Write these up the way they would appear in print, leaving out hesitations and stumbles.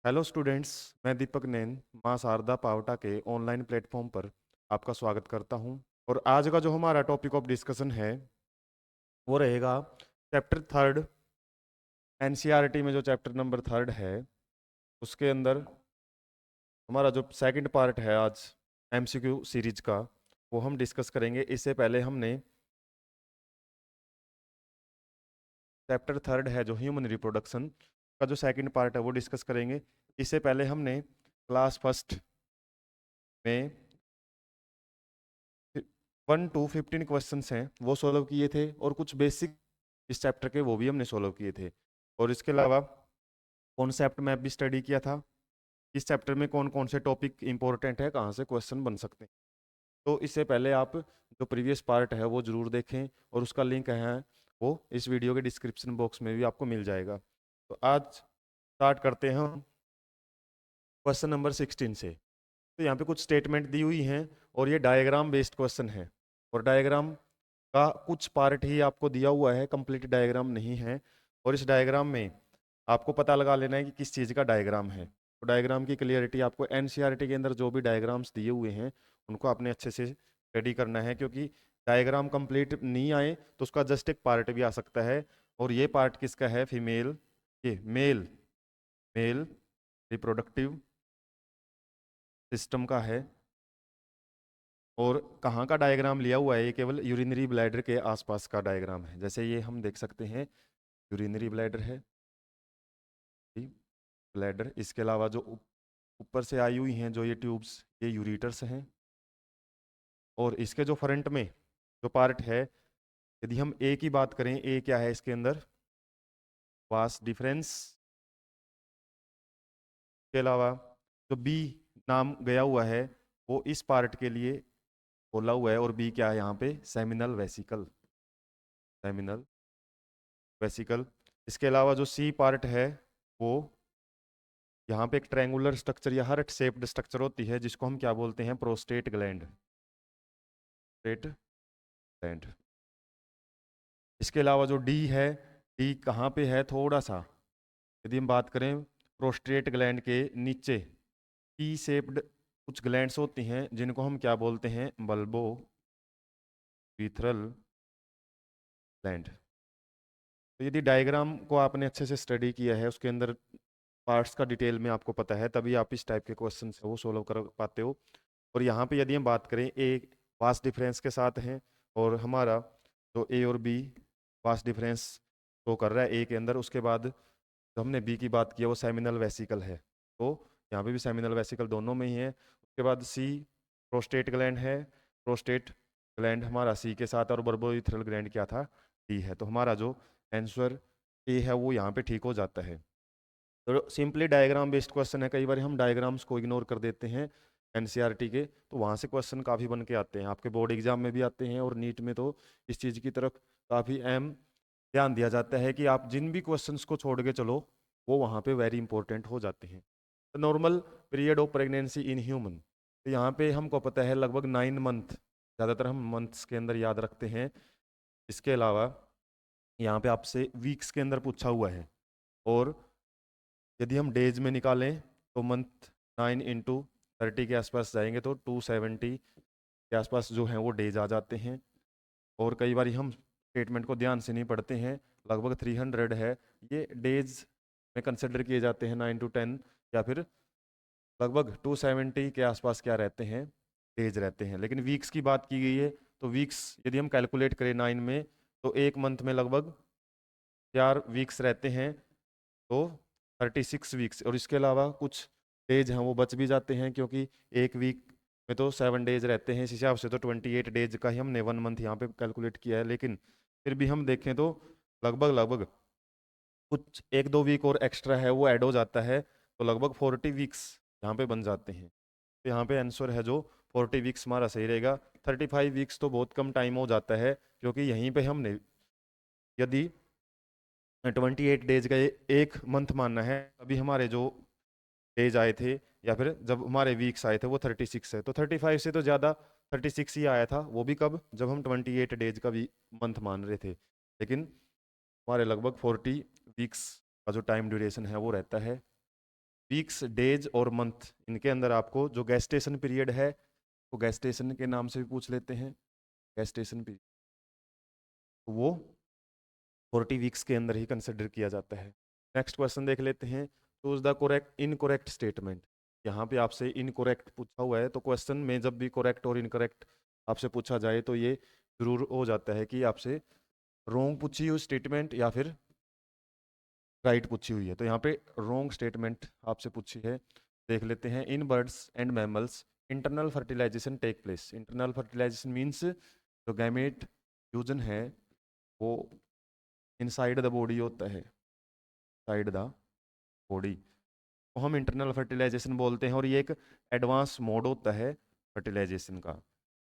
Hello students. मैं दीपक नैन माँ शारदा पावटा के ऑनलाइन प्लेटफॉर्म पर आपका स्वागत करता हूँ। और आज का जो हमारा टॉपिक ऑफ डिस्कशन है वो रहेगा चैप्टर थर्ड। एनसीईआरटी में जो चैप्टर नंबर थर्ड है उसके अंदर हमारा जो सेकंड पार्ट है आज एमसीक्यू सीरीज का वो हम डिस्कस करेंगे। इससे पहले हमने चैप्टर थर्ड है जो ह्यूमन रिप्रोडक्शन का जो सेकंड पार्ट है वो डिस्कस करेंगे। इससे पहले हमने क्लास फर्स्ट में 1 to 15 क्वेश्चंस हैं वो सॉल्व किए थे और कुछ बेसिक इस चैप्टर के वो भी हमने सॉल्व किए थे। और इसके अलावा कॉन्सेप्ट मैप भी स्टडी किया था। इस चैप्टर में कौन कौन से टॉपिक इंपॉर्टेंट है, कहाँ से क्वेश्चन बन सकते हैं। तो इससे पहले आप जो प्रीवियस पार्ट है वो जरूर देखें और उसका लिंक है वो इस वीडियो के डिस्क्रिप्शन बॉक्स में भी आपको मिल जाएगा। तो आज स्टार्ट करते हैं हम क्वेश्चन नंबर 16 से। तो यहाँ पे कुछ स्टेटमेंट दी हुई हैं और ये डायग्राम बेस्ड क्वेश्चन है। और डायग्राम का कुछ पार्ट ही आपको दिया हुआ है, कंप्लीट डायग्राम नहीं है। और इस डायग्राम में आपको पता लगा लेना है कि किस चीज़ का डायग्राम है। तो डायग्राम की क्लियरिटी आपको एनसीईआरटी के अंदर जो भी डायग्राम्स दिए हुए हैं उनको आपने अच्छे से स्टडी करना है, क्योंकि डायग्राम कंप्लीट नहीं आए तो उसका जस्ट एक पार्ट भी आ सकता है। और ये पार्ट किसका है? फीमेल, ये मेल मेल रिप्रोडक्टिव सिस्टम का है। और कहाँ का डायग्राम लिया हुआ है? ये केवल यूरिनरी ब्लैडर के आसपास का डायग्राम है। जैसे ये हम देख सकते हैं, यूरिनरी ब्लैडर है, ब्लैडर। इसके अलावा जो ऊपर से आई हुई हैं जो ये ट्यूब्स, ये यूरिटर्स हैं। और इसके जो फ्रंट में जो पार्ट है, यदि हम ए की बात करें, ए क्या है इसके अंदर? Vas deferens. के अलावा जो बी नाम गया हुआ है वो इस पार्ट के लिए बोला हुआ है। और बी क्या है यहाँ पे? Seminal vesicle, seminal vesicle. इसके अलावा जो सी पार्ट है वो यहाँ पे एक ट्रायंगुलर स्ट्रक्चर या हार्ट शेप्ड स्ट्रक्चर होती है जिसको हम क्या बोलते हैं? Prostate gland, prostate gland. इसके अलावा जो डी है, डी कहाँ पे है? थोड़ा सा यदि हम बात करें प्रोस्टेट ग्लैंड के नीचे टी शेप्ड कुछ ग्लैंड्स होती हैं जिनको हम क्या बोलते हैं? Bulbourethral gland. तो यदि डायग्राम को आपने अच्छे से स्टडी किया है, उसके अंदर पार्ट्स का डिटेल में आपको पता है, तभी आप इस टाइप के क्वेश्चन है वो सोल्व कर पाते हो। और यहाँ पे यदि हम बात करें, ए वास्ट डिफरेंस के साथ हैं और हमारा जो ए और बी वास्ट डिफरेंस शो कर रहा है ए के अंदर। उसके बाद जो हमने बी की बात की है वो सेमिनल वेसिकल है, तो यहाँ पे भी सेमिनल वेसिकल दोनों में ही है। उसके बाद सी प्रोस्टेट ग्लैंड है, प्रोस्टेट ग्लैंड हमारा सी के साथ, और बर्बोइथ्रल ग्लैंड क्या था? डी है। तो हमारा जो आंसर ए है वो यहाँ पे ठीक हो जाता है। तो सिंपली डायग्राम बेस्ड क्वेश्चन है। कई बार हम डायग्राम्स को इग्नोर कर देते हैं एनसीईआरटी के, तो वहाँ से क्वेश्चन काफ़ी बन के आते हैं, आपके बोर्ड एग्जाम में भी आते हैं और नीट में तो इस चीज़ की तरफ काफ़ी अहम ध्यान दिया जाता है कि आप जिन भी क्वेश्चंस को छोड़ के चलो वो वहाँ पे वेरी इंपॉर्टेंट हो जाते हैं। Normal period of pregnancy in human, तो यहाँ पे हमको पता है लगभग 9 मंथ, ज़्यादातर हम मंथ्स के अंदर याद रखते हैं। इसके अलावा यहाँ पे आपसे वीक्स के अंदर पूछा हुआ है। और यदि हम डेज में निकालें तो मंथ 9 × 30 के आसपास जाएंगे तो 270 के आसपास जो हैं वो डेज आ जाते हैं। और कई बार हम स्टेटमेंट को ध्यान से नहीं पढ़ते हैं, लगभग 300 है ये डेज में कंसिडर किए जाते हैं, 9 to 10, या फिर लगभग 270 के आसपास क्या रहते हैं? डेज रहते हैं। लेकिन वीक्स की बात की गई है तो वीक्स यदि हम कैलकुलेट करें 9 में तो एक मंथ में लगभग 4 वीक्स रहते हैं, तो 36 वीक्स। और इसके अलावा कुछ डेज हैं वो बच भी जाते हैं, क्योंकि एक वीक में तो 7 डेज रहते हैं। इस हिसाब से तो 28 डेज का ही हमने 1 मंथ यहाँ पे कैलकुलेट किया है। लेकिन फिर भी हम देखें तो लगभग लगभग कुछ 1-2 वीक और एक्स्ट्रा है वो ऐड हो जाता है, तो लगभग 40 वीक्स यहाँ पे बन जाते हैं। तो यहाँ पे आंसर है जो 40 वीक्स हमारा सही रहेगा। 35 वीक्स तो बहुत कम टाइम हो जाता है, क्योंकि यहीं पे हमने यदि 28 डेज का एक मंथ मानना है, अभी हमारे जो डेज आए थे या फिर जब हमारे वीक्स आए थे वो 36 है, तो 35 से तो ज़्यादा 36 ही आया था, वो भी कब? जब हम 28 डेज का भी मंथ मान रहे थे। लेकिन हमारे लगभग 40 वीक्स का जो टाइम ड्यूरेशन है वो रहता है। वीक्स, डेज और मंथ, इनके अंदर आपको जो गेस्टेशन पीरियड है वो गेस्टेशन के नाम से भी पूछ लेते हैं, गेस्टेशन पीरियड, तो वो 40 वीक्स के अंदर ही कंसिडर किया जाता है। नेक्स्ट क्वेश्चन देख लेते हैं, choose the correct incorrect statement. यहाँ पे आपसे इनकरेक्ट पूछा हुआ है, तो क्वेश्चन में जब भी करेक्ट और इनकरेक्ट आपसे पूछा जाए तो ये जरूर हो जाता है कि आपसे रॉन्ग पूछी हुई स्टेटमेंट या फिर राइट पूछी हुई है। तो यहाँ पे रॉन्ग स्टेटमेंट आपसे पूछी है, देख लेते हैं। इन birds and mammals internal fertilization take place. Internal fertilization means जो गैमेट फ्यूजन है वो इनसाइड द बॉडी होता है, साइड द बॉडी, तो हम इंटरनल फर्टिलाइजेशन बोलते हैं। और ये एक एडवांस मोड होता है फर्टिलाइजेशन का,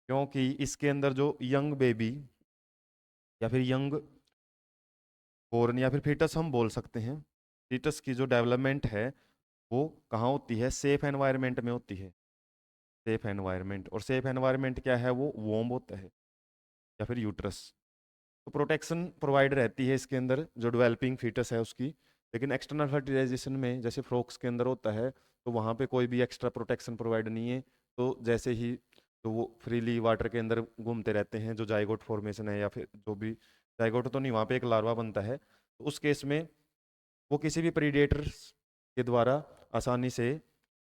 क्योंकि इसके अंदर जो यंग बेबी या फिर यंग बोर्न या फिर फीटस हम बोल सकते हैं, फीटस की जो डेवलपमेंट है वो कहाँ होती है, सेफ एनवायरनमेंट में होती है, सेफ एनवायरनमेंट। और सेफ एनवायरनमेंट क्या है, वो वोम होता है या फिर यूट्रस। तो प्रोटेक्शन प्रोवाइड रहती है इसके अंदर जो डेवलपिंग फीटस है उसकी। लेकिन एक्सटर्नल फर्टिलाइजेशन में जैसे फ्रॉक्स के अंदर होता है तो वहाँ पे कोई भी एक्स्ट्रा प्रोटेक्शन प्रोवाइड नहीं है। तो जैसे ही तो वो फ्रीली वाटर के अंदर घूमते रहते हैं, जो जाइगोट फॉर्मेशन है या फिर जो भी जाइगोट तो नहीं, वहाँ पे एक लार्वा बनता है, तो उस केस में वो किसी भी प्रीडेटर्स के द्वारा आसानी से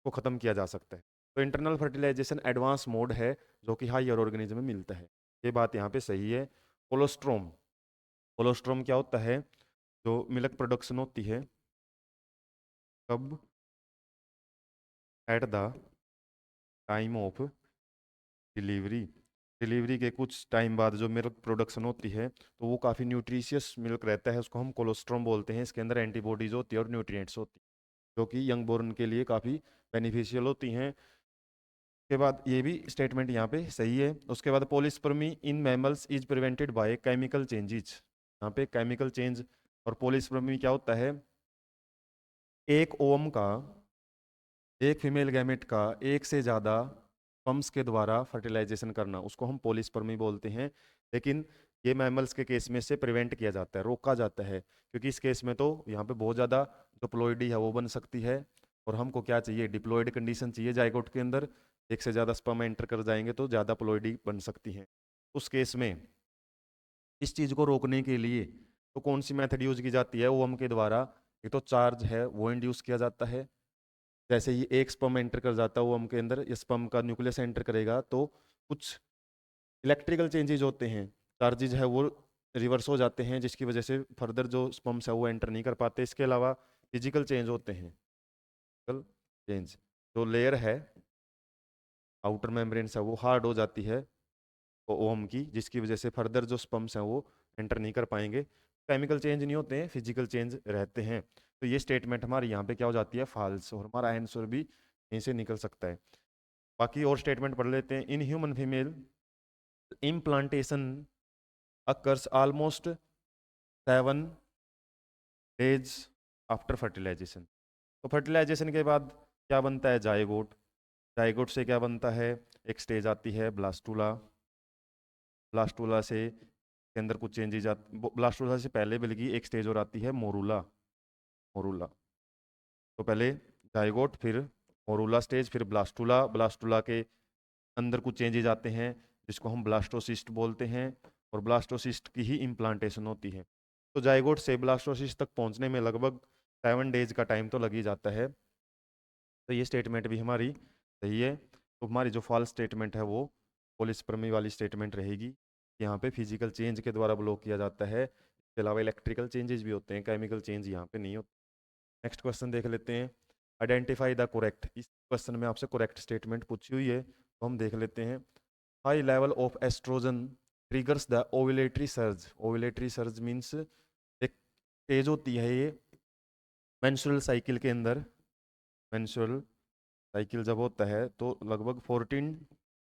वो ख़त्म किया जा सकता है। तो इंटरनल फर्टिलाइजेशन एडवांस मोड है जो कि हायर ऑर्गेनिज्म में मिलता है, ये बात यहाँ पे सही है। कोलोस्ट्रोम, कोलोस्ट्रोम क्या होता है, जो मिल्क प्रोडक्शन होती है कब, at the time of delivery, delivery के कुछ टाइम बाद जो मिल्क प्रोडक्शन होती है तो वो काफ़ी न्यूट्रिशियस मिल्क रहता है, उसको हम कोलोस्ट्रोम बोलते हैं। इसके अंदर एंटीबॉडीज होती है और न्यूट्रिएंट्स होती है जो कि यंग बोर्न के लिए काफ़ी बेनिफिशियल होती हैं। उसके बाद ये भी स्टेटमेंट यहाँ पे सही है। उसके बाद polyspermy in mammals is prevented by chemical changes, यहाँ पे केमिकल चेंज। और पॉलीस्पर्मी क्या होता है, एक ओवम का, एक फीमेल गैमेट का एक से ज़्यादा स्पर्म्स के द्वारा फर्टिलाइजेशन करना, उसको हम पॉलीस्पर्मी बोलते हैं। लेकिन ये मैमल्स के केस में से प्रिवेंट किया जाता है, रोका जाता है, क्योंकि इस केस में तो यहाँ पे बहुत ज़्यादा जो प्लॉइडी है वो बन सकती है। और हमको क्या चाहिए, डिप्लॉइड कंडीशन चाहिए जाइगोट के अंदर, एक से ज़्यादा स्पर्म एंटर कर जाएंगे तो ज़्यादा प्लॉइडी बन सकती हैं। उस केस में इस चीज़ को रोकने के लिए तो कौन सी मेथड यूज की जाती है, ओवम के द्वारा एक तो चार्ज है वो इंड्यूस किया जाता है। जैसे ही एक स्पर्म एंटर कर जाता है ओवम के अंदर, इस स्पर्म का न्यूक्लियस एंटर करेगा तो कुछ इलेक्ट्रिकल चेंजेज होते हैं, चार्जेज है वो रिवर्स हो जाते हैं, जिसकी वजह से फर्दर जो स्पर्म्स है वो एंटर नहीं कर पाते। इसके अलावा फिजिकल चेंज होते हैं, फिजिकल चेंज, जो लेयर है आउटर मेम्ब्रेन्स है वो हार्ड हो जाती है ओवम की, जिसकी वजह से फर्दर जो स्पर्म्स हैं वो एंटर नहीं कर पाएंगे। केमिकल चेंज नहीं होते हैं, फिजिकल चेंज रहते हैं। तो ये स्टेटमेंट हमारी यहाँ पे क्या हो जाती है, फॉल्स, और हमारा आंसर भी यहीं से निकल सकता है। बाकी और स्टेटमेंट पढ़ लेते हैं। In human female implantation occurs almost 7 days after fertilisation. तो फर्टिलाइजेशन के बाद क्या बनता है, जाइगोट, जाइगोट से क्या बनता है, एक स्टेज आती है ब्लास्टूला, ब्लास्टूला से के अंदर कुछ चेंजेज ब्लास्टूला से पहले बल्कि एक स्टेज और आती है मोरूला, मोरूला। तो पहले जाइगोट, फिर मोरूला स्टेज, फिर ब्लास्टूला, ब्लास्टूला के अंदर कुछ चेंजेज आते हैं जिसको हम ब्लास्टोसिस्ट बोलते हैं, और ब्लास्टोसिस्ट की ही इम्प्लांटेशन होती है। तो जाइगोट से ब्लास्टोसिस्ट तक पहुंचने में लगभग 7 days का टाइम तो लग ही जाता है। तो ये स्टेटमेंट भी हमारी सही है। तो हमारी जो फॉल्स स्टेटमेंट है वो पॉलीस्पर्मी वाली स्टेटमेंट रहेगी। यहाँ पे फिजिकल चेंज के द्वारा ब्लॉक किया जाता है, इसके अलावा इलेक्ट्रिकल चेंजेस भी होते हैं, केमिकल चेंज यहाँ पे नहीं होते। नेक्स्ट क्वेश्चन देख लेते हैं। आइडेंटिफाई द करेक्ट, इस क्वेश्चन में आपसे करेक्ट स्टेटमेंट पूछी हुई है तो हम देख लेते हैं। High level of oestrogen triggers the ovulatory surge. Ovulatory surge means एक तेज होती है ये मेंस्ट्रुअल साइकिल के अंदर, मेंस्ट्रुअल साइकिल जब होता है तो लगभग 14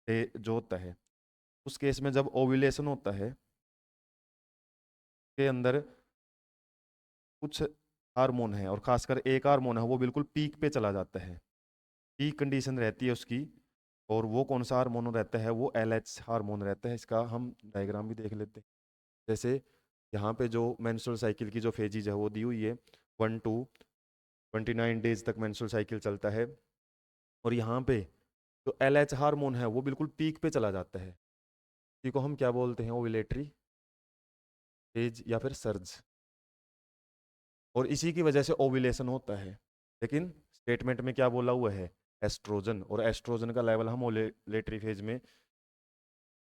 डे जो होता है, उस केस में जब ओव्यूलेशन होता है के अंदर कुछ हार्मोन है, और खासकर एक हार्मोन है वो बिल्कुल पीक पे चला जाता है, पीक कंडीशन रहती है उसकी। और वो कौन सा हार्मोन रहता है, वो LH हार्मोन रहता है। इसका हम डायग्राम भी देख लेते हैं। जैसे यहाँ पे जो मेंस्ट्रुअल साइकिल की जो फेजेज है वो दी हुई है 1 2 29 डेज तक मेंस्ट्रुअल साइकिल चलता है। और यहाँ पे जो LH हार्मोन है वो बिल्कुल पीक पे चला जाता है, इसी को हम क्या बोलते हैं, ओव्यूलेटरी फेज या फिर सर्ज। और इसी की वजह से ओव्यूलेशन होता है। लेकिन स्टेटमेंट में क्या बोला हुआ है, एस्ट्रोजन, और एस्ट्रोजन का लेवल हम ओव्यूलेटरी फेज में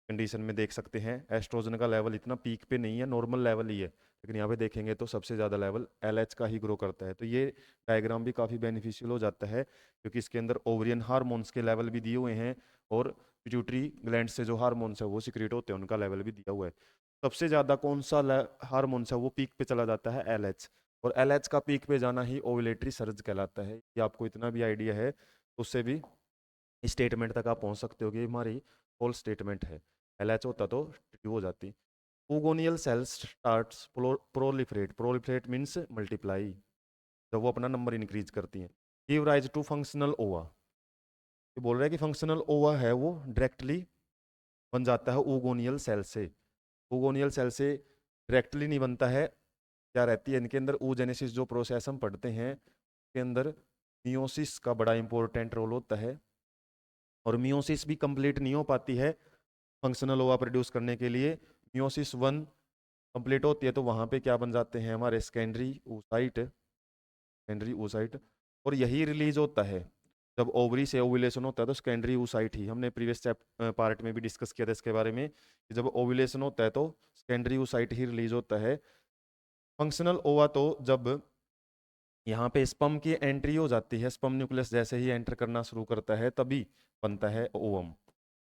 कंडीशन में देख सकते हैं। एस्ट्रोजन का लेवल इतना पीक पे नहीं है, नॉर्मल लेवल ही है, लेकिन यहाँ पे देखेंगे तो सबसे ज़्यादा लेवल LH का ही ग्रो करता है। तो ये डायग्राम भी काफ़ी बेनिफिशियल हो जाता है, क्योंकि इसके अंदर ओवरियन हार्मोन्स के लेवल भी दिए हुए हैं, और पिट्यूटरी ग्लैंड से जो हार्मोन्स है वो सिक्रेट होते हैं उनका लेवल भी दिया हुआ है। सबसे ज़्यादा कौन सा हार्मोन्स है वो पीक पे चला जाता है, LH। और LH का पीक पे जाना ही ओव्यूलेटरी सर्ज कहलाता है। ये आपको इतना भी आइडिया है, उससे भी स्टेटमेंट तक आप पहुंच सकते हो कि हमारी होल स्टेटमेंट है। LH होता तो ट्रू हो जाती। Oogonial cells starts proliferate, proliferate means multiply, जब वो अपना नंबर इंक्रीज करती हैं। गिव राइज टू फंक्शनल ओवा, ये बोल रहा है कि फंक्शनल ओवा है वो डायरेक्टली बन जाता है ओगोनियल सेल से। ओगोनियल सेल से डायरेक्टली नहीं बनता है, क्या रहती है इनके अंदर, oogenesis जो प्रोसेस हम पढ़ते हैं के अंदर मियोसिस का बड़ा इंपॉर्टेंट रोल होता है। और मियोसिस भी कंप्लीट नहीं हो पाती है फंक्शनल ओवा प्रोड्यूस करने के लिए। मियोसिस 1 कंप्लीट होती है तो वहां पे क्या बन जाते हैं हमारे सेकेंडरी oocyte, सेकेंडरी oocyte। और यही रिलीज होता है जब ओवरी से ओव्यूलेशन होता है, तो सेकेंडरी oocyte ही, हमने प्रीवियस पार्ट में भी डिस्कस किया था इसके बारे में, कि जब ओव्यूलेशन होता है तो सेकेंडरी oocyte ही रिलीज होता है। फंक्शनल ओवा तो जब यहाँ पे स्पर्म की एंट्री हो जाती है, स्पर्म न्यूक्लियस जैसे ही एंटर करना शुरू करता है तभी बनता है ओवम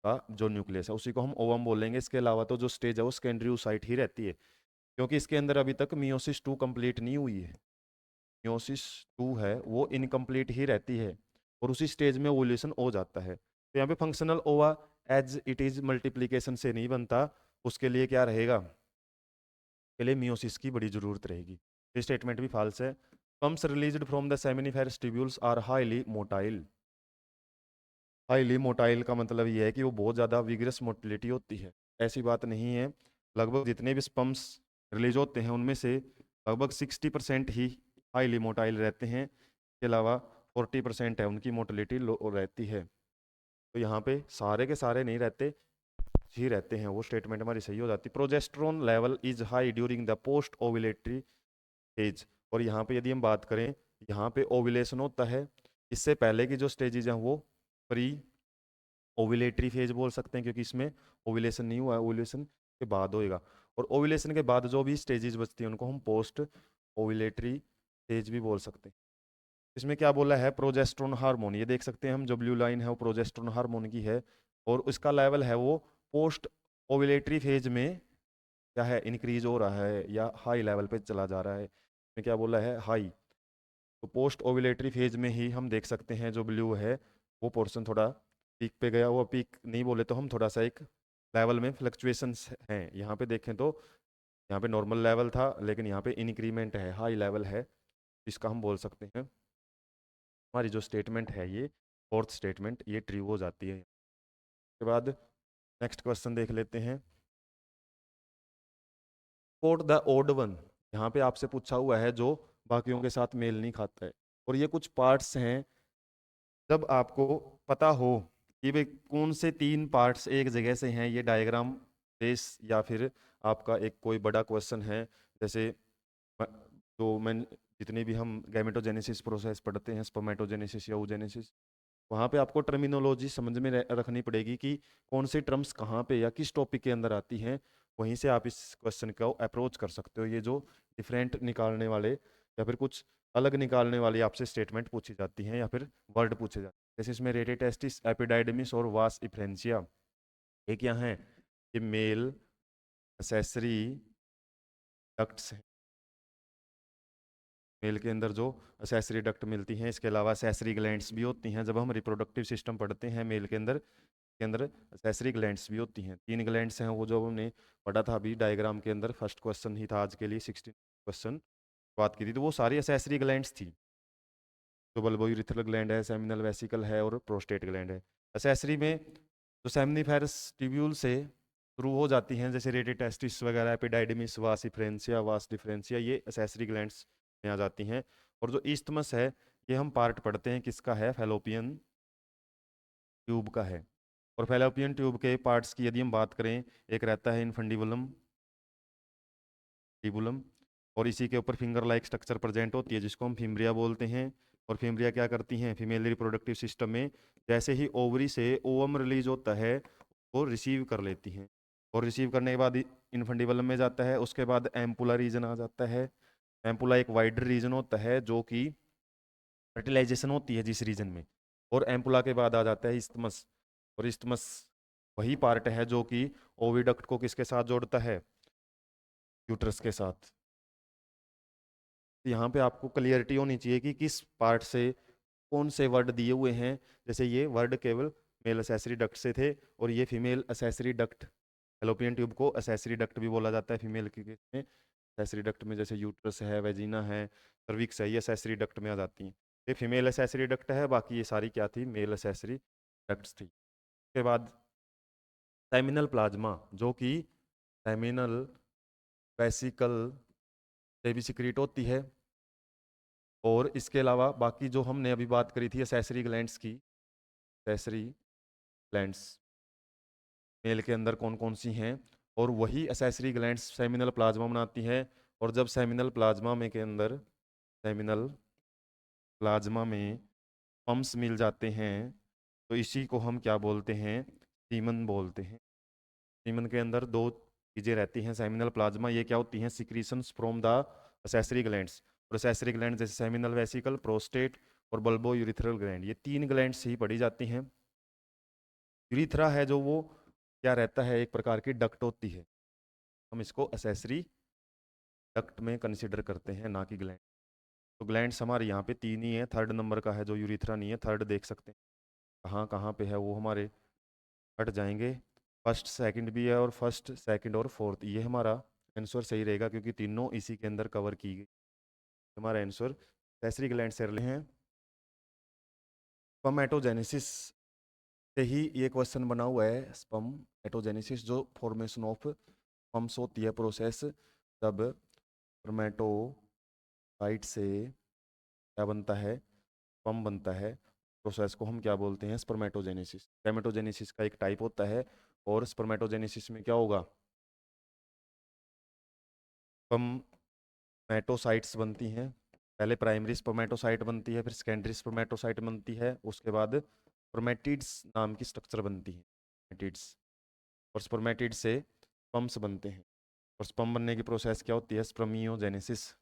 का जो न्यूक्लियस है, उसी को हम ओवम बोलेंगे। इसके अलावा तो जो स्टेज है वो सेकेंडरी oocyte ही रहती है, क्योंकि इसके अंदर अभी तक मियोसिस 2 कंप्लीट नहीं हुई है। मियोसिस 2 है वो इनकम्प्लीट ही रहती है, और उसी स्टेज में ओव्यूलेशन हो जाता है। तो यहाँ पे फंक्शनल ओवा एज इट इज मल्टीप्लीकेशन से नहीं बनता, उसके लिए क्या रहेगा, के लिए मियोसिस की बड़ी जरूरत रहेगी। ये स्टेटमेंट भी फॉल्स है। Pumps released from the seminiferous tubules are highly motile। Highly motile का मतलब ये है कि वो बहुत ज़्यादा विग्रस मोटिलिटी होती है, ऐसी बात नहीं है। लगभग जितने भी स्पम्स रिलीज होते हैं उनमें से लगभग 60% ही हाईली मोटाइल रहते हैं, इसके अलावा 40% है उनकी मोटिलिटी लो रहती है। तो यहाँ पे सारे के सारे नहीं रहते, ही रहते हैं, वो स्टेटमेंट हमारी सही हो जाती। Progesterone level is high during the post ovulatory age. और यहाँ पे यदि हम बात करें, यहाँ पे ओव्यूलेशन होता है, इससे पहले की जो स्टेजेज हैं वो प्री ओव्यूलेटरी फेज बोल सकते हैं, क्योंकि इसमें ओव्यूलेशन नहीं हुआ है, ओव्यूलेशन के बाद होएगा। और ओव्यूलेशन के बाद जो भी स्टेजेस बचती हैं उनको हम पोस्ट ओव्यूलेटरी स्टेज भी बोल सकते हैं। इसमें क्या बोला है, प्रोजेस्टेरोन हार्मोन, ये देख सकते हैं हम, जो ब्लू लाइन है वो प्रोजेस्टेरोन हार्मोन की है, और उसका लेवल है वो पोस्ट ओव्यूलेटरी फेज में क्या है, इंक्रीज हो रहा है या हाई लेवल पे चला जा रहा है। इसमें क्या बोला है, हाई। तो पोस्ट ओव्यूलेटरी फेज में ही हम देख सकते हैं जो ब्लू है वो पोर्शन थोड़ा पीक पे गया हुआ, पीक नहीं बोले तो हम थोड़ा सा एक लेवल में फ्लक्चुएशंस हैं। यहाँ पे देखें तो यहाँ पे नॉर्मल लेवल था, लेकिन यहाँ पे इंक्रीमेंट है, हाई लेवल है, इसका हम बोल सकते हैं हमारी जो स्टेटमेंट है ये फोर्थ स्टेटमेंट ये ट्रू हो जाती है। उसके बाद नेक्स्ट क्वेश्चन देख लेते हैं। कोट द ओड वन, यहाँ पे आपसे पूछा हुआ है जो बाकियों के साथ मेल नहीं खाता है। और ये कुछ पार्ट्स हैं, जब आपको पता हो कि भाई कौन से 3 पार्ट्स एक जगह से हैं, ये डायग्राम बेस, या फिर आपका एक कोई बड़ा क्वेश्चन है, जैसे जो मैं जितने भी हम गैमेटोजेनेसिस प्रोसेस पढ़ते हैं, स्पर्मेटोजेनेसिस या oogenesis, वहाँ पे आपको टर्मिनोलॉजी समझ में रखनी पड़ेगी कि कौन सी टर्म्स कहाँ पे या किस टॉपिक के अंदर आती हैं। वहीं से आप इस क्वेश्चन को अप्रोच कर सकते हो। ये जो डिफरेंट निकालने वाले या फिर कुछ अलग निकालने वाली आपसे स्टेटमेंट पूछी जाती हैं या फिर वर्ड पूछे जाते हैं, जैसे इसमें रेटेटेस्टिस, एपिडाइडमिस और वास इफ्रेंसिया। एक यहाँ है कि मेल असेसरी डक्ट्स, मेल के अंदर जो असेसरी डक्ट मिलती हैं, इसके अलावा असेसरी ग्लैंड्स भी होती हैं। जब हम रिप्रोडक्टिव सिस्टम पढ़ते हैं मेल के अंदर असेसरी ग्लैंड्स भी होती हैं। 3 ग्लैंड्स हैं, वो जो हमने पढ़ा था अभी डायग्राम के अंदर, फर्स्ट क्वेश्चन ही था आज के लिए, 16 क्वेश्चन बात की थी, तो वो सारी असेसरी ग्लैंड्स थी, जो बल्बोयूरिथ्रल ग्लैंड है, सेमिनल वेसिकल है और प्रोस्टेट ग्लैंड है। असेसरी में जो सेमनीफेरस ट्यूब्यूल से शुरू हो जाती हैं, जैसे रेडिटेस्टिस वगैरह, एपिडाइडमिस, वास इफ्रेंसिया, वास डिफरेंसिया, ये असेसरी ग्लैंड्स में आ जाती हैं। और जो ईस्थमस है ये हम पार्ट पढ़ते हैं किसका है, फैलोपियन ट्यूब का है। और फैलोपियन ट्यूब के पार्ट्स की यदि हम बात करें, एक रहता है इनफंडिबुलम टिबुलम, और इसी के ऊपर फिंगर लाइक स्ट्रक्चर प्रेजेंट होती है जिसको हम फिम्ब्रिया बोलते हैं। और फिम्ब्रिया क्या करती हैं, फीमेल रिप्रोडक्टिव सिस्टम में जैसे ही ओवरी से ओवम रिलीज होता है वो रिसीव कर लेती हैं, और रिसीव करने के बाद इनफंडिबुलम में जाता है। उसके बाद एम्पुला रीजन आ जाता है। एम्पुला एक वाइडर रीजन होता है जो कि फर्टिलाइजेशन होती है जिस रीजन में। और एम्पुला के बाद आ जाता है इस्थमस, और इस्थमस वही पार्ट है जो कि ओविडक्ट को किसके साथ जोड़ता है, यूट्रस के साथ। यहाँ पे आपको क्लियरिटी होनी चाहिए कि किस पार्ट से कौन से वर्ड दिए हुए हैं। जैसे ये वर्ड केवल मेल असेसरी डक्ट से थे, और ये female accessory duct, fallopian tube को असेसरी डक्ट भी बोला जाता है फीमेल के केस में। असेसरी डक्ट में जैसे यूट्रस है, वेजिना है, सर्विक्स है, ये असेसरी डक्ट में आ जाती हैं। ये फीमेल असेसरी डक्ट है, बाकी ये सारी क्या थी, मेल असेसरी डक्ट्स थी। उसके बाद सेमिनल प्लाज्मा जो कि सेमिनल वेसिकल से भी सिक्रीट होती है। और इसके अलावा बाकी जो हमने अभी बात करी थी असेसरी ग्लैंड्स की, असेसरी ग्लैंड्स मेल के अंदर कौन कौन सी हैं, और वही असेसरी ग्लैंड्स सेमिनल प्लाज्मा बनाती हैं। और जब सेमिनल प्लाज्मा में के अंदर सेमिनल प्लाज्मा में पम्प्स मिल जाते हैं तो इसी को हम क्या बोलते हैं, सीमन बोलते हैं। सीमन के अंदर दो चीज़ें रहती हैं सेमिनल प्लाज्मा, ये क्या होती हैं, secretions from the accessory glands. और असेसरी ग्लैंड जैसे सेमिनल वेसिकल, प्रोस्टेट और बल्बो यूरिथ्रल ग्लैंड, ये तीन ग्लैंड्स ही पढ़ी जाती हैं। यूरिथ्रा है जो वो क्या रहता है, एक प्रकार की डक्ट होती है, हम इसको असेसरी डक्ट में कंसिडर करते हैं, ना कि ग्लैंड। तो ग्लैंड्स हमारे यहाँ पे तीन ही है, थर्ड नंबर का है जो यूरिथ्रा नहीं है, थर्ड देख सकते हैं कहाँ कहाँ पे है, वो हमारे हट जाएंगे। फर्स्ट सेकंड भी है, और फर्स्ट सेकंड और फोर्थ, ये हमारा आंसर सही रहेगा क्योंकि तीनों इसी के अंदर कवर की गई। हमारा आंसर असेसरी ग्लैंड से रहे हैं। स्पर्मेटोजेनेसिस से ही ये क्वेश्चन बना हुआ है, स्पर्मेटोजेनेसिस जो फॉर्मेशन ऑफ स्पर्म्स होती है प्रोसेस, तब स्पर्मेटोसाइट से क्या बनता है, स्पर्म बनता है। प्रोसेस को हम क्या बोलते हैं, स्पर्मेटोजेनेसिस। स्पर्मेटोजेनेसिस का एक टाइप होता है, और स्पर्मेटोजेनेसिस में क्या होगा, स्पर्मेटोसाइट्स बनती हैं। पहले प्राइमरी स्पर्मेटोसाइट बनती है, फिर सेकेंडरी स्पर्मेटोसाइट बनती है, उसके बाद स्पर्मेटिड्स नाम की स्ट्रक्चर बनती है, स्पर्मेटिड्स। और स्पर्मेटिड्स से स्पर्म्स बनते हैं। और स्पर्म बनने की प्रोसेस क्या होती है, स्पर्मियोजेनेसिस,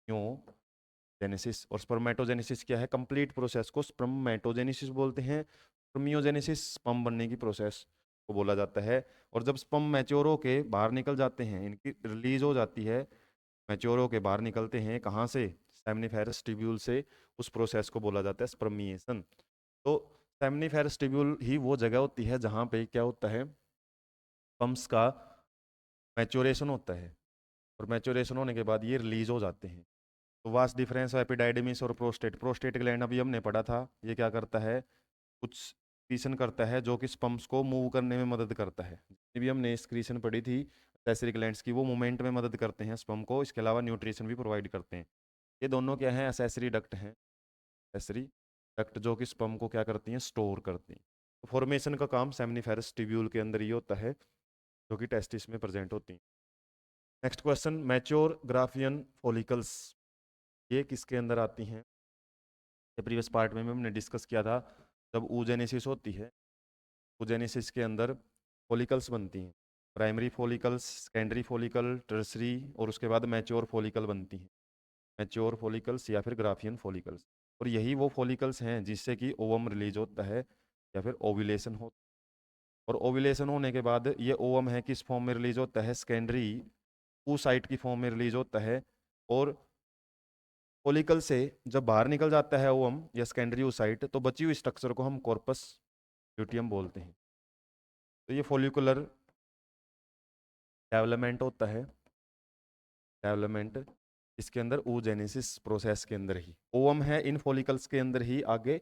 जेनेसिस। और स्पर्मेटोजेनेसिस क्या है, कंप्लीट प्रोसेस को स्पर्मेटोजेनेसिस बोलते हैं। स्पर्मियोजेनेसिस स्पर्म बनने की प्रोसेस को बोला जाता है। और जब स्पर्म मैच्योर होके बाहर निकल जाते हैं, इनकी रिलीज हो जाती है, मैच्योर होके बाहर निकलते हैं कहाँ से, सेमनीफेरस ट्यूब्यूल से, उस प्रोसेस को बोला जाता है स्पर्मिएशन। तो सेमनीफेरस ट्यूब्यूल ही वो जगह होती है जहाँ पे क्या होता है, स्पर्म्स का मैच्योरेशन होता है, और मैच्योरेशन होने के बाद ये रिलीज हो जाते हैं। तो वास्ट डिफरेंस है एपिडाइडमिस और प्रोस्टेट। प्रोस्टेट ग्लैंड अभी हमने पढ़ा था, ये क्या करता है, कुछ स्क्रीशन करता है जो कि स्पम्स को मूव करने में मदद करता है। जितनी भी हमने स्क्रीशन पढ़ी थी असेसरी ग्लैंड्स की, वो मूवमेंट में मदद करते हैं स्पम को, इसके अलावा न्यूट्रिशन भी प्रोवाइड करते हैं। ये दोनों क्या हैं, असेसरी डक्ट हैं, असेसरी डक्ट जो कि स्पम को क्या करती हैं, स्टोर करती हैं। तो फॉर्मेशन का काम सेमनीफेरस ट्यूब्यूल के अंदर ये होता है जो कि टेस्टिस में प्रेजेंट होती हैं। Next question, mature Graafian follicles ये किसके अंदर आती हैं। प्रीवियस पार्ट में हमने डिस्कस किया था, जब oogenesis होती है, oogenesis के अंदर फॉलिकल्स बनती हैं, primary follicles, secondary follicle, tertiary, और उसके बाद मैच्योर फॉलिकल बनती हैं, मैच्योर फॉलिकल्स या फिर ग्राफियन फॉलिकल्स। और यही वो फॉलिकल्स हैं जिससे कि ओवम रिलीज होता है या फिर ओव्यूलेशन होता है। और ओव्यूलेशन होने के बाद ये ओवम है किस फॉर्म में रिलीज होता है, सेकेंडरी oocyte की फॉर्म में रिलीज होता है। और फॉलिकल से जब बाहर निकल जाता है ओवम या सेकेंडरी oocyte, तो बची हुई स्ट्रक्चर को हम कॉर्पस ल्यूटियम बोलते हैं। तो ये फॉलिकुलर डेवलपमेंट होता है, डेवलपमेंट इसके अंदर oogenesis प्रोसेस के अंदर ही, ओवम है इन फॉलिकल्स के अंदर ही आगे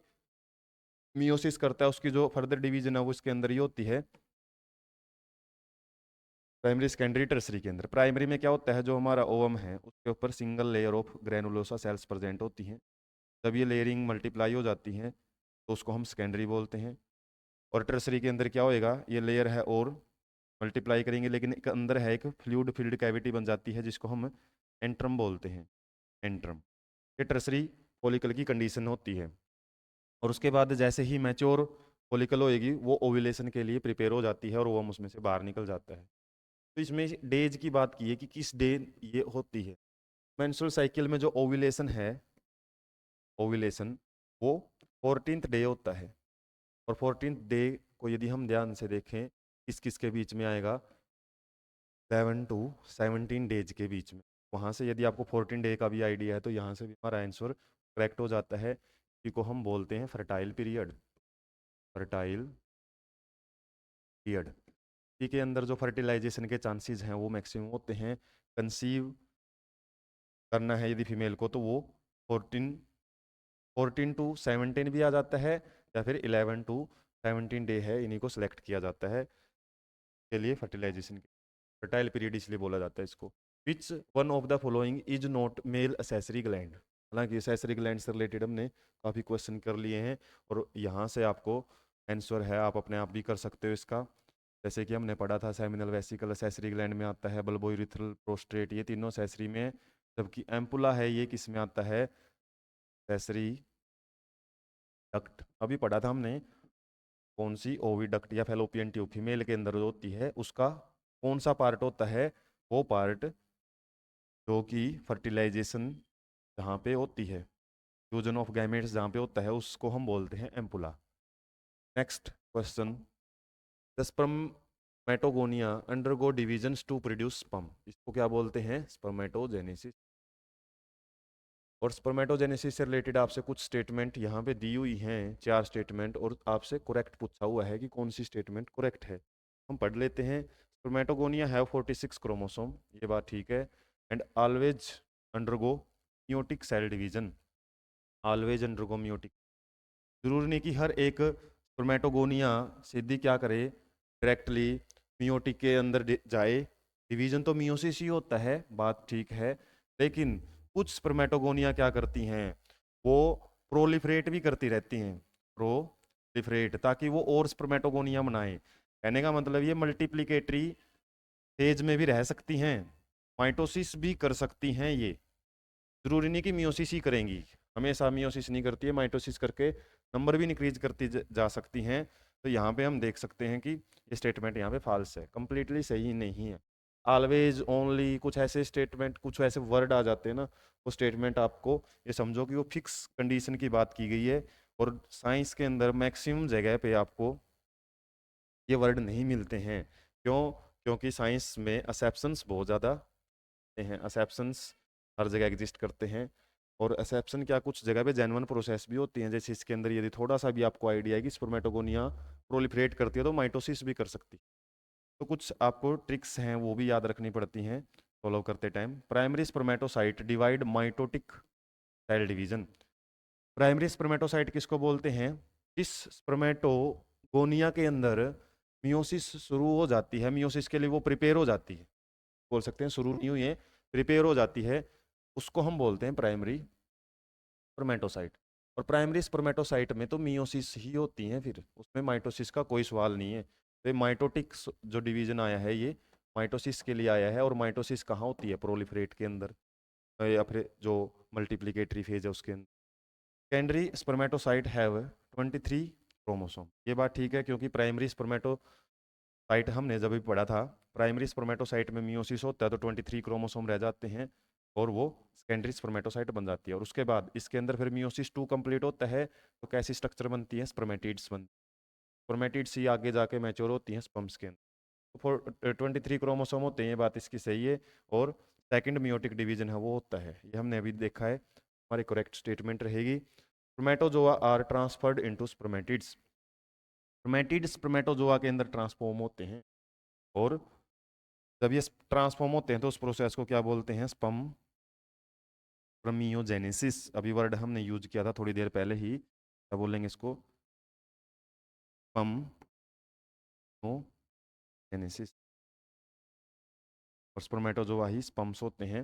मियोसिस करता है, उसकी जो फर्दर डिवीजन है वो इसके अंदर ही होती है, प्राइमरी सेकेंडरी टर्सरी के अंदर प्राइमरी में क्या होता है, जो हमारा ओवम है उसके ऊपर single layer of granulosa cells present होती हैं। जब ये लेयरिंग मल्टीप्लाई हो जाती हैं तो उसको हम सेकेंडरी बोलते हैं। और टर्सरी के अंदर क्या होएगा, ये लेयर है और मल्टीप्लाई करेंगे, लेकिन एक अंदर है एक फ्लूइड फिल्ड कैविटी बन जाती है जिसको हम एंट्रम बोलते हैं। एंट्रम ये टर्सरी फॉलिकल की कंडीशन होती है। और उसके बाद जैसे ही मैच्योर फॉलिकल होएगी वो ओव्यूलेशन के लिए प्रिपेयर हो जाती है और वो हम उसमें से बाहर निकल जाता है। तो इसमें डेज की बात की है कि किस डे ये होती है। मेंस्ट्रुअल साइकिल में जो ओव्यूलेशन है, ओव्यूलेशन वो 14th डे होता है। और 14th डे को यदि हम ध्यान से देखें किस किस के बीच में आएगा, 11 to 17 डेज के बीच में। वहाँ से यदि आपको 14 डे का भी आइडिया है तो यहाँ से भी हमारा आंसर करेक्ट हो जाता है, जिसको हम बोलते हैं फर्टाइल पीरियड। फर्टाइल पीरियड इसी के अंदर जो फर्टिलाइजेशन के चांसेस हैं वो मैक्सिमम होते हैं। कंसीव करना है यदि फीमेल को तो वो 14 14 to 17 भी आ जाता है, या फिर 11 to 17 डे है, इन्हीं को सिलेक्ट किया जाता है के लिए फर्टिलाइजेशन के। फर्टाइल पीरियड इसलिए बोला जाता है इसको। Which one of the following is not male accessory gland. हालांकि असेसरी ग्लैंड से रिलेटेड हमने काफ़ी क्वेश्चन कर लिए हैं और यहाँ से आपको आंसर है, आप अपने आप भी कर सकते हो इसका। जैसे कि हमने पढ़ा था सेमिनल वेसिकल असेसरी ग्लैंड में आता है, बल्बोइरिथ्रल प्रोस्टेट ये तीनों असेसरी में, जबकि एम्पुला है ये किस में आता है, असेसरी डक्ट। अभी पढ़ा था हमने कौन सी, ओविडक्ट या फेलोपियन ट्यूब फीमेल के अंदर जो होती है उसका कौन सा पार्ट होता है, वो पार्ट जो कि फर्टिलाइजेशन जहाँ पे होती है, फ्यूजन ऑफ गैमेट्स जहाँ पे होता है उसको हम बोलते हैं ampulla. Next question, the spermatogonia undergo divisions to produce sperm. इसको क्या बोलते हैं, स्पर्मेटोजेनेसिस। और स्पर्मेटोजेनेसिस से रिलेटेड आपसे कुछ स्टेटमेंट यहाँ पे दी हुई हैं, 4 स्टेटमेंट, और आपसे करेक्ट पूछा हुआ है कि कौन सी स्टेटमेंट करेक्ट है। हम पढ़ लेते हैं। स्पर्मेटोगोनिया हैव 46 क्रोमोसोम, ये बात ठीक है। And always undergo meiotic cell division, always undergo meiotic. जरूरी नहीं कि हर एक स्पर्मेटोगोनिया सीधी क्या करे, डायरेक्टली मियोटिक के अंदर जाए। डिवीजन तो मियोसिस ही होता है, बात ठीक है, लेकिन कुछ स्पर्मेटोगोनिया क्या करती हैं, वो प्रोलिफरेट भी करती रहती हैं, प्रोलिफरेट, ताकि वो और स्पर्मेटोगोनिया बनाए। कहने का मतलब ये मल्टीप्लिकेटरी फेज में भी रह सकती हैं, माइटोसिस भी कर सकती हैं ये। जरूरी नहीं कि मियोसिस ही करेंगी, हमेशा मियोसिस नहीं करती है, माइटोसिस करके नंबर भी इंक्रीज करती जा सकती हैं। तो यहाँ पे हम देख सकते हैं कि ये स्टेटमेंट यहाँ पे फॉल्स है, कंप्लीटली सही नहीं है। ऑलवेज, ओनली, कुछ ऐसे स्टेटमेंट, कुछ ऐसे वर्ड आ जाते हैं ना, वो स्टेटमेंट आपको ये समझो कि वो फिक्स कंडीशन की बात की गई है। और साइंस के अंदर मैक्सिमम जगह पे आपको ये वर्ड नहीं मिलते हैं। क्यों? क्योंकि साइंस में असेप्शंस बहुत ज़्यादा हैं, असेप्शंस हर जगह एग्जिस्ट करते हैं। और असेप्शन क्या, कुछ जगह पे जेन्युइन प्रोसेस भी होती हैं, जैसे इसके अंदर यदि थोड़ा सा भी आपको आइडिया है कि स्पर्मेटोगोनिया प्रोलिफरेट करती है तो माइटोसिस भी कर सकती है। तो कुछ आपको ट्रिक्स हैं वो भी याद रखनी पड़ती हैं फॉलो करते time. Primary spermatocyte divide mitotic cell division. Primary spermatocyte किसको बोलते हैं, इस स्पर्मेटोगोनिया के अंदर मियोसिस शुरू हो जाती है, मियोसिस के लिए वो प्रिपेयर हो जाती है, बोल सकते हैं शुरू नहीं हुई है, प्रिपेयर हो जाती है, उसको हम बोलते हैं प्राइमरी स्पर्मेटोसाइट। और प्राइमरी स्पर्मेटोसाइट में तो मियोसिस ही होती हैं, फिर उसमें माइटोसिस का कोई सवाल नहीं है। तो माइटोटिक जो डिवीजन आया है ये माइटोसिस के लिए आया है, और माइटोसिस कहाँ होती है, प्रोलिफरेट के अंदर, या फिर जो मल्टीप्लिकेटरी फेज है उसके अंदर। सेकेंडरी स्पर्मेटोसाइट हैव 23 क्रोमोसोम, ये बात ठीक है, क्योंकि प्राइमरी स्पर्मेटोसाइट हमने जब भी पढ़ा था, प्राइमरी स्पर्मेटोसाइट में मियोसिस होता है तो 23 क्रोमोसोम रह जाते हैं और वो सेकेंडरी स्पर्मेटोसाइट बन जाती है। और उसके बाद इसके अंदर फिर मियोसिस 2 कंप्लीट होता है तो कैसी स्ट्रक्चर बनती है, स्पर्मेटिड्स बनती है। स्पर्मेटिड्स ही आगे जाके मैच्योर होती हैं स्पर्म्स के अंदर। तो 23 क्रोमोसोम होते हैं, ये बात इसकी सही है। और सेकंड मियोटिक डिवीजन है वो होता है, ये हमने अभी देखा है, हमारी करेक्ट स्टेटमेंट रहेगी। Spermatozoa are transferred into spermatids. Spermatids spermatozoa के अंदर ट्रांसफॉर्म होते हैं, और जब ये ट्रांसफॉर्म होते हैं तो उस प्रोसेस को क्या बोलते हैं, स्पर्मियोजेनेसिस। अभी वर्ड हमने यूज किया था थोड़ी देर पहले ही, क्या बोलेंगे इसको, स्पर्मियोजेनेसिस। और स्पर्मेटोजोआ ही स्पम्स होते हैं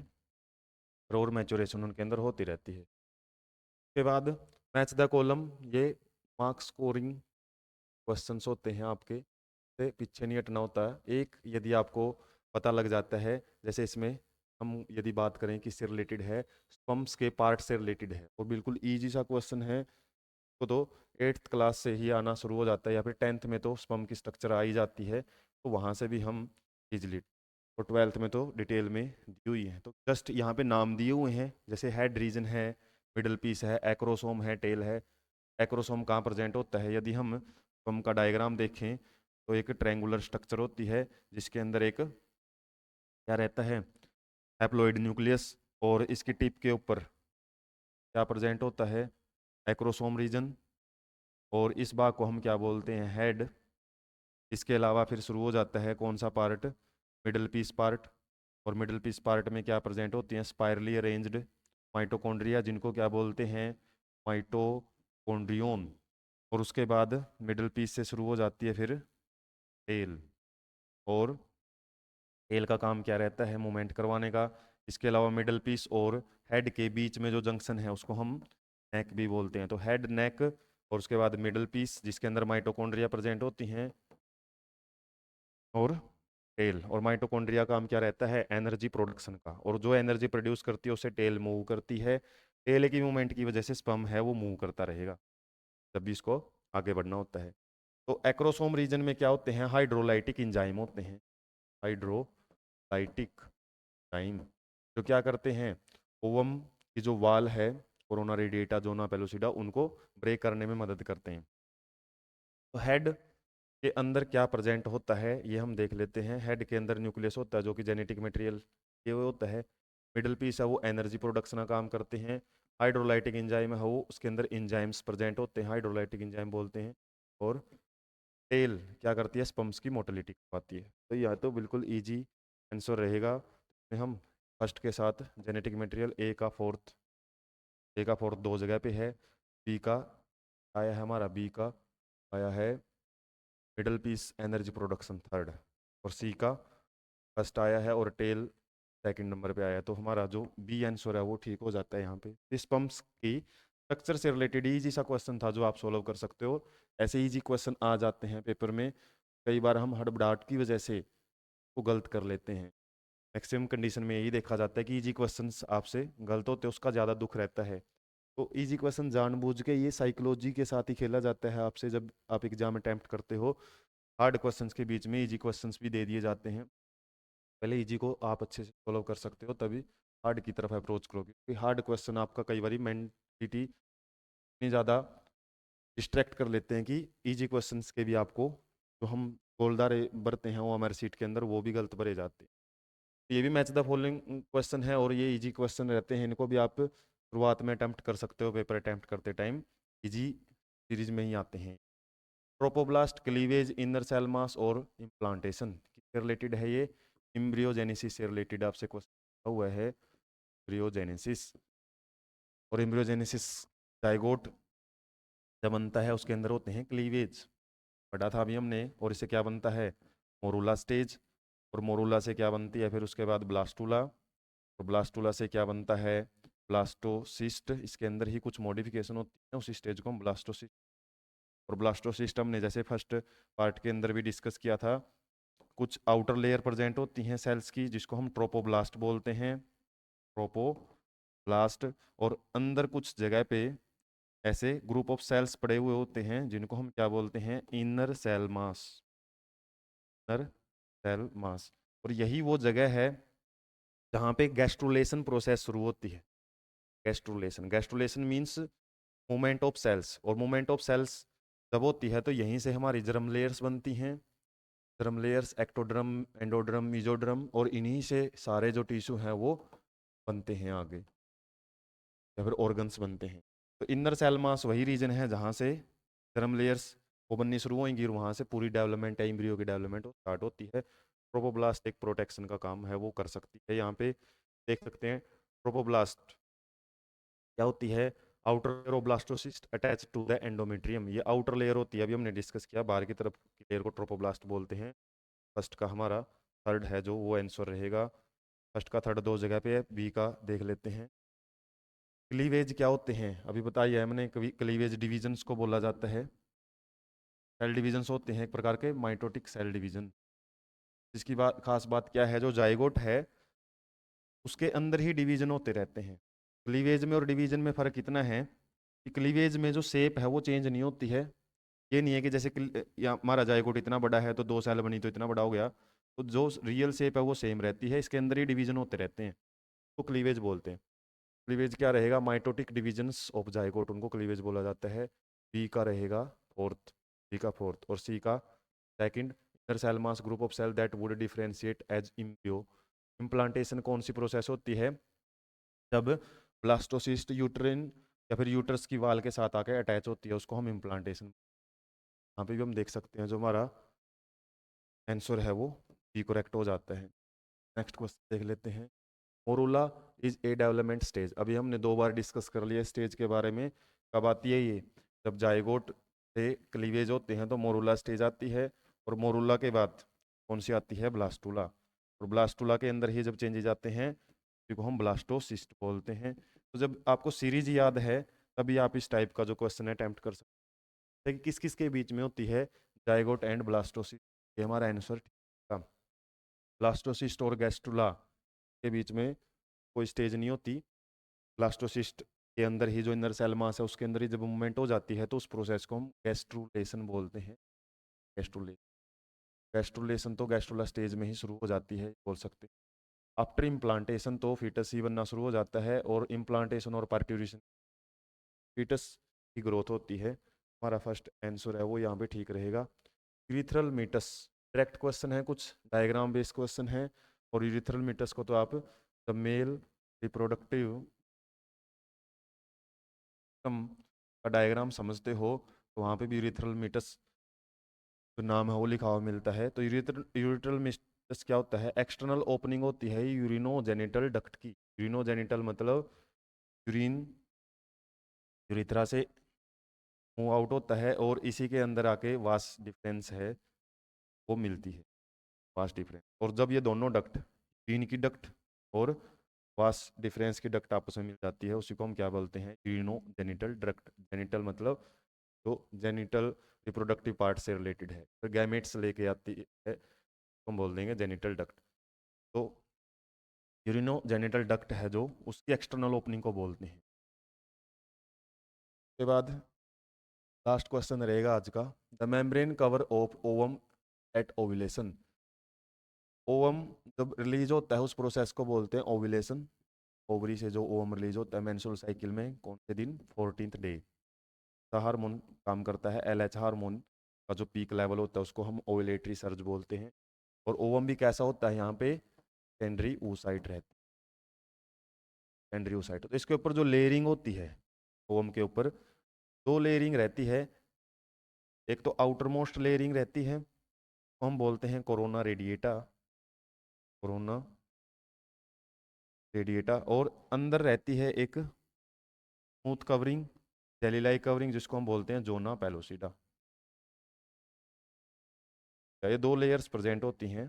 और मैचुरेशन उनके अंदर होती रहती है। उसके बाद मैच द कॉलम, ये मार्क्स स्कोरिंग क्वेश्चंस होते हैं आपके, से पीछे नहीं हटना होता है। एक यदि आपको पता लग जाता है, जैसे इसमें हम यदि बात करें किससे रिलेटेड है, स्पम्स के पार्ट से रिलेटेड है और बिल्कुल ईजी सा क्वेश्चन है, तो 8th क्लास से ही आना शुरू हो जाता है या फिर 10th में तो स्पम की स्ट्रक्चर आ ही जाती है, तो वहाँ से भी हम इजली, और 12th में तो डिटेल में दी हुई है। तो जस्ट यहाँ पे नाम दिए हुए हैं, जैसे हेड रीजन है, मिडल पीस है, एक्रोसोम है, टेल है। एक्रोसोम कहाँ प्रेजेंट होता है, यदि हम स्पम का डायग्राम देखें तो एक ट्रायंगुलर स्ट्रक्चर होती है जिसके अंदर एक क्या रहता है, हैप्लॉइड न्यूक्लियस, और इसकी टिप के ऊपर क्या प्रेजेंट होता है, एक्रोसोम रीजन, और इस भाग को हम क्या बोलते हैं, हेड। इसके अलावा फिर शुरू हो जाता है कौन सा पार्ट, मिडल पीस पार्ट, और मिडल पीस पार्ट में क्या प्रेजेंट होती हैं, स्पाइरली अरेंज्ड माइटोकॉन्ड्रिया, जिनको क्या बोलते हैं, माइटोकॉन्ड्रियोन। और उसके बाद मिडल पीस से शुरू हो जाती है फिर टेल, और टेल का काम क्या रहता है, मूवमेंट करवाने का। इसके अलावा मिडल पीस और हेड के बीच में जो जंक्शन है उसको हम नेक भी बोलते हैं। तो हेड, नेक, और उसके बाद मिडल पीस जिसके अंदर माइटोकॉन्ड्रिया प्रेजेंट होती हैं, और टेल। और माइटोकॉन्ड्रिया का काम क्या रहता है, एनर्जी प्रोडक्शन का, और जो एनर्जी प्रोड्यूस करती है उसे टेल मूव करती है। टेल की मूवमेंट की वजह से स्पर्म है वो मूव करता रहेगा जब भी इसको आगे बढ़ना होता है। तो एक्रोसोम रीजन में क्या होते हैं, हाइड्रोलाइटिक इंजाइम होते हैं, हाइड्रोलाइटिक टाइम, जो क्या करते हैं, ओवम की जो वाल है, कोरोना रेडिएटा, जोना पेलोसिडा, उनको ब्रेक करने में मदद करते हैं। तो हेड के अंदर क्या प्रेजेंट होता है ये हम देख लेते हैं। हेड के अंदर न्यूक्लियस होता है जो कि जेनेटिक मटेरियल ये वो होता है। मिडल पीस है वो एनर्जी प्रोडक्शन का काम करते हैं। हाइड्रोलाइटिक एंजाइम है वो, उसके अंदर एंजाइम्स प्रेजेंट होते हैं, हाइड्रोलाइटिक एंजाइम बोलते हैं। और टेल क्या करती है, स्पम्स की मोटिलिटी करवाती है। तो यह तो बिल्कुल इजी आंसर रहेगा। हम फर्स्ट के साथ जेनेटिक मटेरियल, ए का फोर्थ दो जगह पे है, बी का आया है हमारा, बी का आया है middle piece energy production third, और सी का फर्स्ट आया है, और टेल सेकंड नंबर पे आया है। तो हमारा जो बी आंसर है वो ठीक हो जाता है यहाँ पे। इस पंप्स की स्ट्रक्चर से रिलेटेड इजी सा क्वेश्चन था जो आप सोल्व कर सकते हो। ऐसे इजी क्वेश्चन आ जाते हैं पेपर में, कई बार हम हड़बड़ाहट की वजह से वो गलत कर लेते हैं। मैक्सिमम कंडीशन में यही देखा जाता है कि इजी क्वेश्चंस आपसे गलत होते हैं, उसका ज़्यादा दुख रहता है। तो इजी क्वेश्चन जानबूझ के ये साइकोलॉजी के साथ ही खेला जाता है आपसे, जब आप एग्जाम अटेम्प्ट करते हो। हार्ड क्वेश्चंस के बीच में इजी क्वेश्चंस भी दे दिए जाते हैं, पहले इजी को आप अच्छे से फॉलो कर सकते हो तभी हार्ड की तरफ अप्रोच करोगे, क्योंकि हार्ड क्वेश्चन आपका कई बार मेंटिलिटी इतनी ज़्यादा डिस्ट्रैक्ट कर लेते हैं कि इजी क्वेश्चंस के भी आपको जो हम गोलदार भरते हैं वो हमारे सीट के अंदर वो भी गलत भरे जाते हैं। तो ये भी मैच द फॉलोइंग क्वेश्चन है, और ये इजी क्वेश्चन रहते हैं, इनको भी आप शुरुआत में अटेम्प्ट कर सकते हो, पेपर अटेम्प्ट करते टाइम इजी सीरीज में ही आते हैं। Trophoblast, cleavage, inner cell mass और इम्प्लांटेशन किससे रिलेटेड है ये, एम्ब्रियोजेनेसिस से रिलेटेड आपसे क्वेश्चन हुआ है, एम्ब्रियोजेनेसिस। और एम्ब्रियोजेनेसिस जाइगोट जब बनता है उसके अंदर होते हैं क्लीवेज, पढ़ा था अभी हमने। और इससे क्या बनता है, मोरूला स्टेज, और मोरूला से क्या बनती है फिर उसके बाद ब्लास्टूला, और ब्लास्टूला से क्या बनता है, ब्लास्टोसिस्ट। इसके अंदर ही कुछ मॉडिफिकेशन होती है, उसी स्टेज को हम ब्लास्टोसिस्ट। और ब्लास्टोसिस्ट हमने जैसे फर्स्ट पार्ट के अंदर भी डिस्कस किया था, कुछ आउटर लेयर प्रेजेंट होती हैं सेल्स की जिसको हम ट्रोपोब्लास्ट बोलते हैं, ट्रोपोब्लास्ट। और अंदर कुछ जगह पे ऐसे ग्रुप ऑफ सेल्स पड़े हुए होते हैं जिनको हम क्या बोलते हैं, inner cell mass, inner cell mass. और यही वो जगह है जहाँ पे गैस्ट्रुलेशन प्रोसेस शुरू होती है। Gastrulation, gastrulation means movement of cells, और मूवमेंट ऑफ सेल्स जब होती है तो यहीं से हमारी जर्म लेयर्स बनती हैं, germ layers, ectoderm, endoderm, mesoderm, और इन्हीं से सारे जो टिश्यू हैं वो बनते हैं आगे, या फिर ऑर्गन्स बनते हैं। तो इनर सेल मास वही रीजन है जहाँ से जर्म लेयर्स वो बननी शुरू होंगी, और वहाँ से पूरी डेवलपमेंट है, एम्ब्रियो की डेवलपमेंट स्टार्ट होती है। ट्रोपोब्लास्ट एक प्रोटेक्शन का काम है वो कर सकती है। यहाँ पे देख सकते हैं ट्रोपोब्लास्ट क्या होती है, outer layer of blastocyst attach to the endometrium. ये आउटर लेयर होती है, अभी हमने डिस्कस किया, बाहर की तरफ की लेयर को ट्रोपोब्लास्ट बोलते हैं। फर्स्ट का हमारा थर्ड है जो वो आंसर रहेगा, फर्स्ट का थर्ड दो जगह पे है, बी का देख लेते हैं। क्लीवेज क्या होते हैं अभी बताइए हमने, क्लीवेज डिविजन्स को बोला जाता है। सेल डिविजन्स होते हैं एक प्रकार के माइटोटिक सेल डिवीजन। इसकी बात खास बात क्या है, जो जाइगोट है उसके अंदर ही डिवीजन होते रहते हैं। क्लीवेज में और डिवीजन में फ़र्क इतना है कि क्लीवेज में जो शेप है वो चेंज नहीं होती है। ये नहीं है कि जैसे या हमारा जाइगोट इतना बड़ा है तो 2 सेल बनी तो इतना बड़ा हो गया, तो जो रियल शेप है वो सेम रहती है, इसके अंदर ही डिवीजन होते रहते हैं, तो क्लीवेज बोलते हैं। क्लीवेज क्या रहेगा, माइटोटिक डिविजन्स ऑफ जाइगोट, उनको क्लीवेज बोला जाता है। बी का रहेगा फोर्थ, बी का फोर्थ, और सी का second. Inter cell mass group of cell that would differentiate as embryo. Implantation कौन सी प्रोसेस होती है, जब ब्लास्टोसिस्ट यूट्रिन या फिर यूट्रस की वाल के साथ आकर अटैच होती है, उसको हम इम्प्लांटेशन। यहाँ पे भी हम देख सकते हैं जो हमारा आंसर है वो बी करेक्ट हो जाता है। नेक्स्ट क्वेश्चन देख लेते हैं। Morula is a development stage. अभी हमने 2 बार डिस्कस कर लिया स्टेज के बारे में। कब आती है ये, जब जाइगोट से क्लीवेज होते हैं तो मोरूला स्टेज आती है, और मोरूला के बाद कौन सी आती है, ब्लास्टूला। और ब्लास्टूला के अंदर ही जब चेंजेज आते हैं जिसको हम ब्लास्टोसिस्ट बोलते हैं। तो जब आपको सीरीज याद है तभी आप इस टाइप का जो क्वेश्चन है अटेम्प्ट कर सकते हैं कि किस किस के बीच में होती है जाइगोट एंड ब्लास्टोसिस्ट। ये हमारा आंसर था। ब्लास्टोसिस्ट और गैस्ट्रुला के बीच में कोई स्टेज नहीं होती। ब्लास्टोसिस्ट के अंदर ही जो इनर सेल मास है उसके अंदर ही जब मूवमेंट हो जाती है तो उस प्रोसेस को हम गैस्ट्रुलेशन बोलते हैं। गैस्ट्रुलेशन, गैस्ट्रुलेशन तो गैस्ट्रुला स्टेज में ही शुरू हो जाती है बोल सकते हैं। आफ्टर इम्प्लांटेशन तो फीटस ही बनना शुरू हो जाता है, और इम्प्लांटेशन और पार्ट्यूरेशन फीटस की ग्रोथ होती है। हमारा फर्स्ट आंसर है वो यहाँ पे ठीक रहेगा। यूरिथ्रल मीटस, डायरेक्ट क्वेश्चन है, कुछ डायग्राम बेस्ड क्वेश्चन है। और यूरिथ्रल मीटस को तो आप द मेल रिप्रोडक्टिव का डायग्राम समझते हो, तो वहाँ पे भी यूरिथ्रल मीटस जो नाम है वो लिखा हुआ मिलता है। तो यूरिथ्रल मीटस क्या होता है, एक्सटर्नल ओपनिंग होती है यूरिनोजेनिटल डक्ट की। यूरिनोजेनिटल मतलब यूरिन यूरिथ्रा से मूव आउट होता है और इसी के अंदर आके वास डिफरेंस है वो मिलती है, वास डिफरेंस। और जब ये दोनों डक्ट, यूरिन की डक्ट और वास डिफरेंस की डक्ट आपस में मिल जाती है, उसी को हम क्या बोलते हैं, यूरिनोजेनिटल डक्ट। जेनिटल मतलब जो जेनिटल रिप्रोडक्टिव पार्ट से रिलेटेड है, तो गैमेट्स लेके आती है, तो हम बोल देंगे जेनिटल डक्ट। तो यूरिनोजेनिटल डक्ट है जो, उसकी एक्सटर्नल ओपनिंग को बोलते हैं। उसके बाद लास्ट क्वेश्चन रहेगा आज का, the membrane cover of ovum at ovulation. Ovum जब रिलीज होता है उस प्रोसेस को बोलते हैं ओव्यूलेशन। ओवरी से जो ओवम रिलीज होता है मेंस्ट्रुअल साइकिल में कौन से दिन, 14th डे। हार्मोन काम करता है, LH हार्मोन का जो पीक लेवल होता है उसको हम ओवुलेटरी सर्ज बोलते हैं। और ओवम भी कैसा होता है, यहाँ पे सेकेंडरी oocyte रहती है, सेकेंडरी oocyte। तो इसके ऊपर जो लेयरिंग होती है ओवम के ऊपर, 2 लेयरिंग रहती है। एक तो आउटर मोस्ट लेयरिंग रहती है, तो हम बोलते हैं कोरोना रेडिएटा, कोरोना रेडिएटा। और अंदर रहती है एक स्मूथ कवरिंग, सेल्यूलाई कवरिंग, जिसको हम बोलते हैं जोना पेलोसिडा। ये 2 लेयर्स प्रेजेंट होती हैं,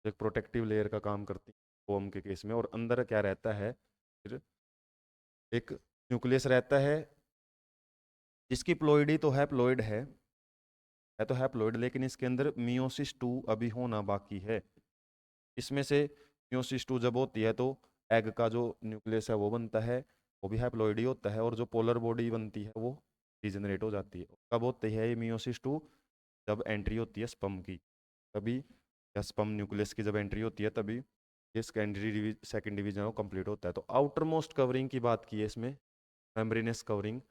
एक प्रोटेक्टिव लेयर का काम करती है ओवम के केस में। और अंदर क्या रहता है, फिर एक न्यूक्लियस रहता है जिसकी प्लोइडी तो है, प्लोइड है तो है प्लोइड, लेकिन इसके अंदर मियोसिस 2 अभी होना बाकी है। इसमें से मियोसिस 2 जब होती है तो एग का जो न्यूक्लियस है वो बनता है, वो भी हैप्लॉइड ही होता है। और जो पोलर बॉडी बनती है वो डिजेनरेट हो जाती है। कब होती है ये मियोसिस 2, जब एंट्री होती है स्पर्म की, तभी, या स्पर्म न्यूक्लियस की जब एंट्री होती है तभी ये सेकेंड डिवीजन वो कंप्लीट होता है। तो आउटर मोस्ट कवरिंग की बात की है इसमें, मेम्ब्रेनस कवरिंग,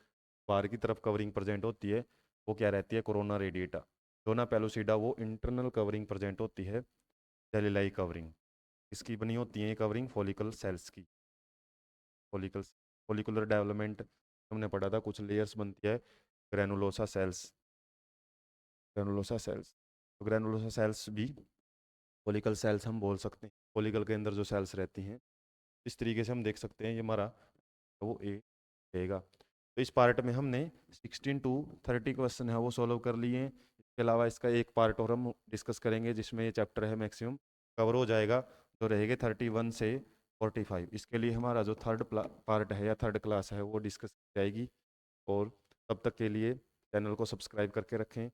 बाहर की तरफ कवरिंग प्रेजेंट होती है, वो क्या रहती है, कोरोना रेडिएटा। डोना पेलोसिडा वो इंटरनल कवरिंग प्रेजेंट होती है, सेल्यूलाई कवरिंग। इसकी बनी होती है ये कवरिंग फॉलिकल सेल्स की, फॉलिकल फॉलिकुलर डेवलपमेंट हमने पढ़ा था, कुछ लेयर्स बनती है, ग्रेनुलोसा सेल्स, ग्रेनुलोसा सेल्स। तो ग्रेनुलोसा सेल्स भी फॉलिकल सेल्स हम बोल सकते हैं, फॉलिकल के अंदर जो सेल्स रहती हैं। इस तरीके से हम देख सकते हैं, ये हमारा वो ए रहेगा। तो इस पार्ट में हमने 16 to 30 क्वेश्चन है वो सॉल्व कर लिए हैं। इसके अलावा इसका एक पार्ट और हम डिस्कस करेंगे जिसमें ये चैप्टर है मैक्सिमम कवर हो जाएगा, तो रहेंगे 31 से 45। इसके लिए हमारा जो थर्ड पार्ट है या थर्ड क्लास है वो डिस्कस की जाएगी। और तब तक के लिए चैनल को सब्सक्राइब करके रखें।